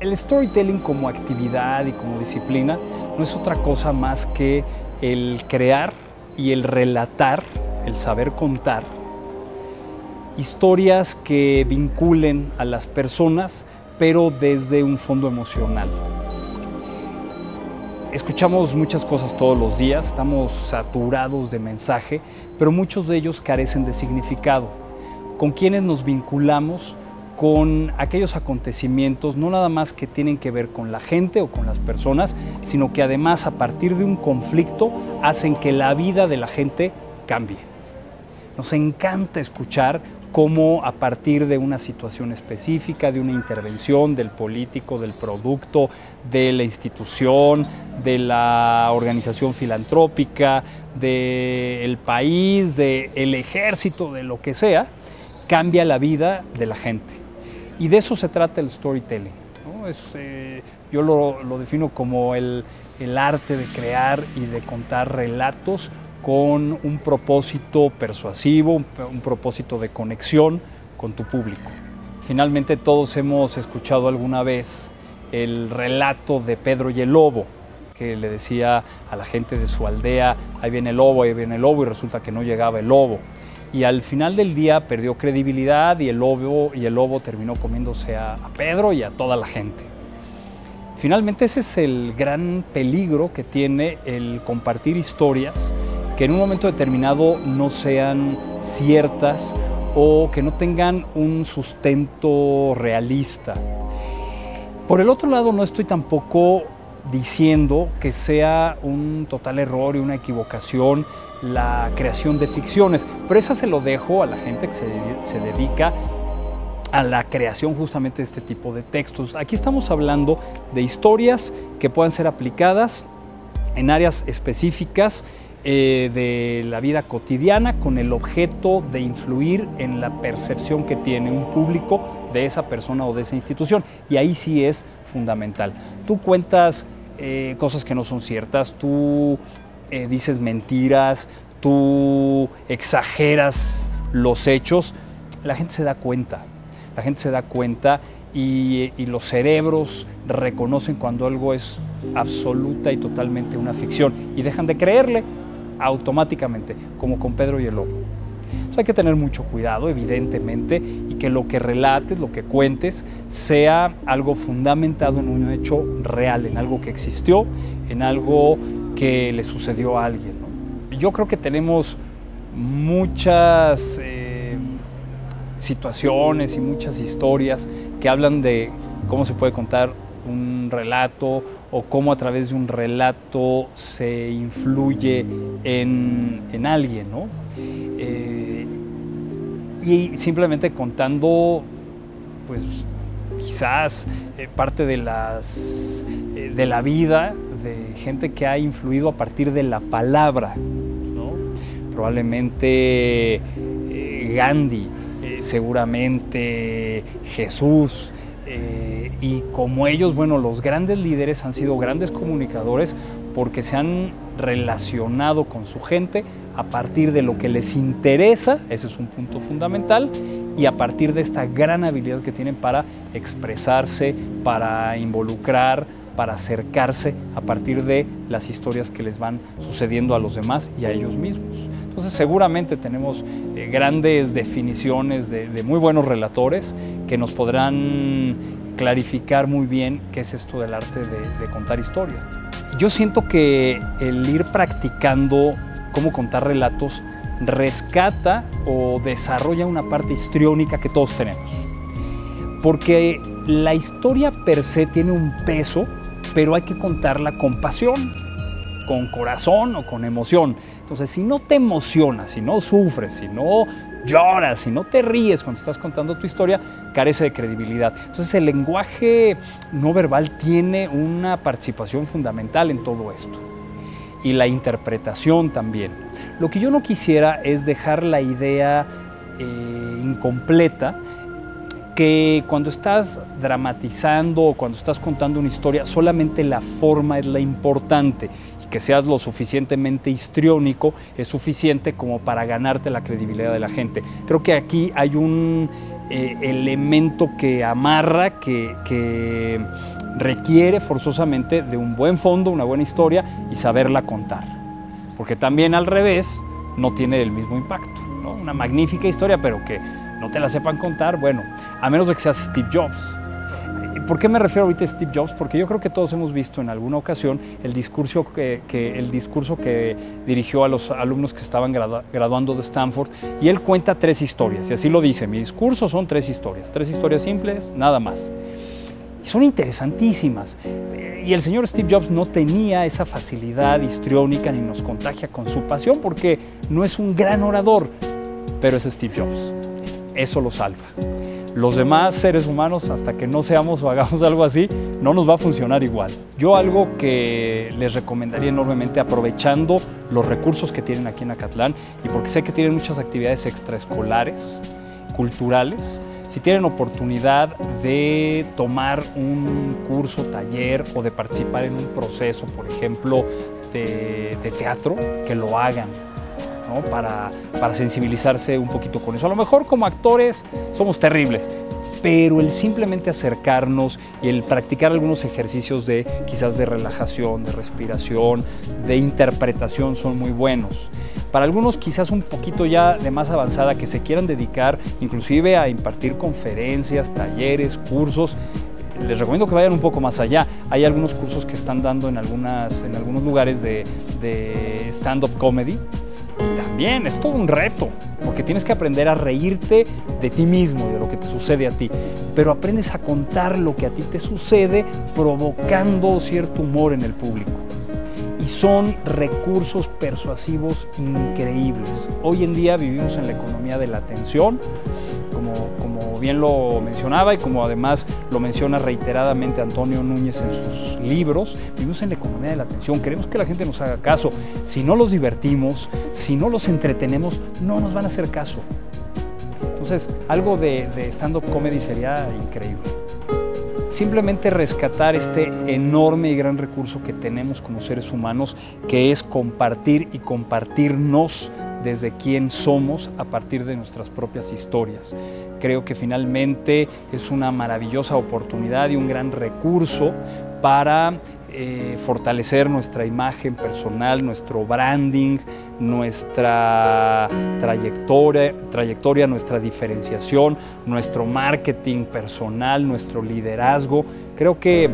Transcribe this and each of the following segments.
El storytelling como actividad y como disciplina no es otra cosa más que el crear y el relatar, el saber contar historias que vinculen a las personas, pero desde un fondo emocional. Escuchamos muchas cosas todos los días, estamos saturados de mensaje, pero muchos de ellos carecen de significado. ¿Con quiénes nos vinculamos? Con aquellos acontecimientos, no nada más que tienen que ver con la gente o con las personas, sino que además a partir de un conflicto hacen que la vida de la gente cambie. Nos encanta escuchar cómo a partir de una situación específica, de una intervención del político, del producto, de la institución, de la organización filantrópica, del país, del ejército, de lo que sea, cambia la vida de la gente. Y de eso se trata el storytelling, ¿no? Yo lo defino como el arte de crear y de contar relatos con un propósito persuasivo, un propósito de conexión con tu público. Finalmente todos hemos escuchado alguna vez el relato de Pedro y el lobo, que le decía a la gente de su aldea, ahí viene el lobo, y resulta que no llegaba el lobo. Y al final del día perdió credibilidad y el lobo terminó comiéndose a Pedro y a toda la gente. Finalmente ese es el gran peligro que tiene el compartir historias que en un momento determinado no sean ciertas o que no tengan un sustento realista. Por el otro lado, no estoy tampoco diciendo que sea un total error y una equivocación la creación de ficciones, pero esa se lo dejo a la gente que se dedica a la creación justamente de este tipo de textos. Aquí estamos hablando de historias que puedan ser aplicadas en áreas específicas de la vida cotidiana con el objeto de influir en la percepción que tiene un público de esa persona o de esa institución, y ahí sí es fundamental. Tú cuentas cosas que no son ciertas, tú dices mentiras, tú exageras los hechos, la gente se da cuenta. La gente se da cuenta y los cerebros reconocen cuando algo es absoluta y totalmente una ficción y dejan de creerle automáticamente, como con Pedro y el lobo. Entonces hay que tener mucho cuidado, evidentemente, y que lo que relates, lo que cuentes, sea algo fundamentado en un hecho real, en algo que existió, en algo que le sucedió a alguien, ¿no? Yo creo que tenemos muchas situaciones y muchas historias que hablan de cómo se puede contar un relato o cómo a través de un relato se influye en alguien, ¿no? Y simplemente contando, pues quizás parte de la vida de gente que ha influido a partir de la palabra, ¿no? Probablemente Gandhi, seguramente Jesús, y como ellos, bueno, los grandes líderes han sido grandes comunicadores porque se han relacionado con su gente a partir de lo que les interesa, ese es un punto fundamental, y a partir de esta gran habilidad que tienen para expresarse, para involucrar, para acercarse a partir de las historias que les van sucediendo a los demás y a ellos mismos. Entonces seguramente tenemos grandes definiciones de muy buenos relatores que nos podrán clarificar muy bien qué es esto del arte de contar historias. Yo siento que el ir practicando cómo contar relatos rescata o desarrolla una parte histriónica que todos tenemos. Porque la historia per se tiene un peso, pero hay que contarla con pasión, con corazón o con emoción. Entonces, si no te emocionas, si no sufres, si no lloras, si no te ríes cuando estás contando tu historia, carece de credibilidad. Entonces, el lenguaje no verbal tiene una participación fundamental en todo esto. Y la interpretación también. Lo que yo no quisiera es dejar la idea incompleta que cuando estás dramatizando o cuando estás contando una historia, solamente la forma es la importante. Que seas lo suficientemente histriónico es suficiente como para ganarte la credibilidad de la gente. Creo que aquí hay un elemento que amarra, que requiere forzosamente de un buen fondo, una buena historia y saberla contar. Porque también al revés no tiene el mismo impacto, ¿no? Una magnífica historia, pero que no te la sepan contar, bueno, a menos de que seas Steve Jobs. ¿Por qué me refiero ahorita a Steve Jobs? Porque yo creo que todos hemos visto en alguna ocasión el discurso que dirigió a los alumnos que estaban graduando de Stanford, y él cuenta 3 historias, y así lo dice: mi discurso son 3 historias simples, nada más. Y son interesantísimas. Y el señor Steve Jobs no tenía esa facilidad histriónica ni nos contagia con su pasión, porque no es un gran orador, pero es Steve Jobs. Eso lo salva. Los demás seres humanos, hasta que no seamos o hagamos algo así, no nos va a funcionar igual. Yo algo que les recomendaría enormemente, aprovechando los recursos que tienen aquí en Acatlán, y porque sé que tienen muchas actividades extraescolares, culturales, si tienen oportunidad de tomar un curso, taller, o de participar en un proceso, por ejemplo, de teatro, que lo hagan, ¿no? Para sensibilizarse un poquito con eso. A lo mejor como actores somos terribles, pero el simplemente acercarnos y el practicar algunos ejercicios quizás de relajación, de respiración, de interpretación son muy buenos. Para algunos quizás un poquito ya de más avanzada, que se quieran dedicar inclusive a impartir conferencias, talleres, cursos, les recomiendo que vayan un poco más allá. Hay algunos cursos que están dando en algunos lugares de stand-up comedy. Y también es todo un reto, porque tienes que aprender a reírte de ti mismo, de lo que te sucede a ti, pero aprendes a contar lo que a ti te sucede, provocando cierto humor en el público. Y son recursos persuasivos increíbles. Hoy en día vivimos en la economía de la atención, como bien lo mencionaba y como además lo menciona reiteradamente Antonio Núñez en sus libros. Vivimos en la economía de la atención, queremos que la gente nos haga caso. Si no los divertimos, si no los entretenemos, no nos van a hacer caso. Entonces, algo de stand-up comedy sería increíble. Simplemente rescatar este enorme y gran recurso que tenemos como seres humanos, que es compartir y compartirnos desde quién somos a partir de nuestras propias historias. Creo que finalmente es una maravillosa oportunidad y un gran recurso para fortalecer nuestra imagen personal, nuestro branding, nuestra trayectoria, nuestra diferenciación, nuestro marketing personal, nuestro liderazgo. Creo que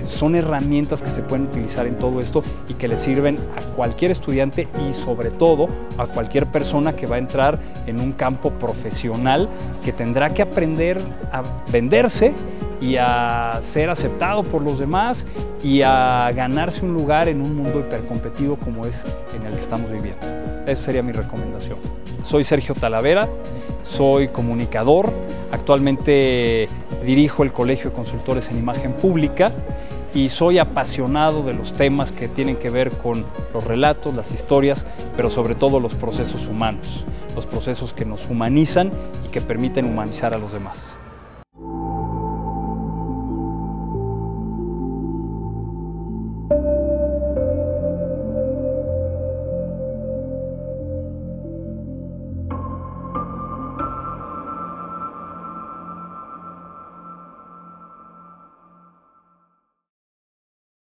son herramientas que se pueden utilizar en todo esto y que le sirven a cualquier estudiante y sobre todo a cualquier persona que va a entrar en un campo profesional, que tendrá que aprender a venderse y a ser aceptado por los demás y a ganarse un lugar en un mundo hipercompetitivo como es en el que estamos viviendo. Esa sería mi recomendación. Soy Sergio Talavera, soy comunicador, actualmente dirijo el Colegio de Consultores en Imagen Pública y soy apasionado de los temas que tienen que ver con los relatos, las historias, pero sobre todo los procesos humanos, los procesos que nos humanizan y que permiten humanizar a los demás.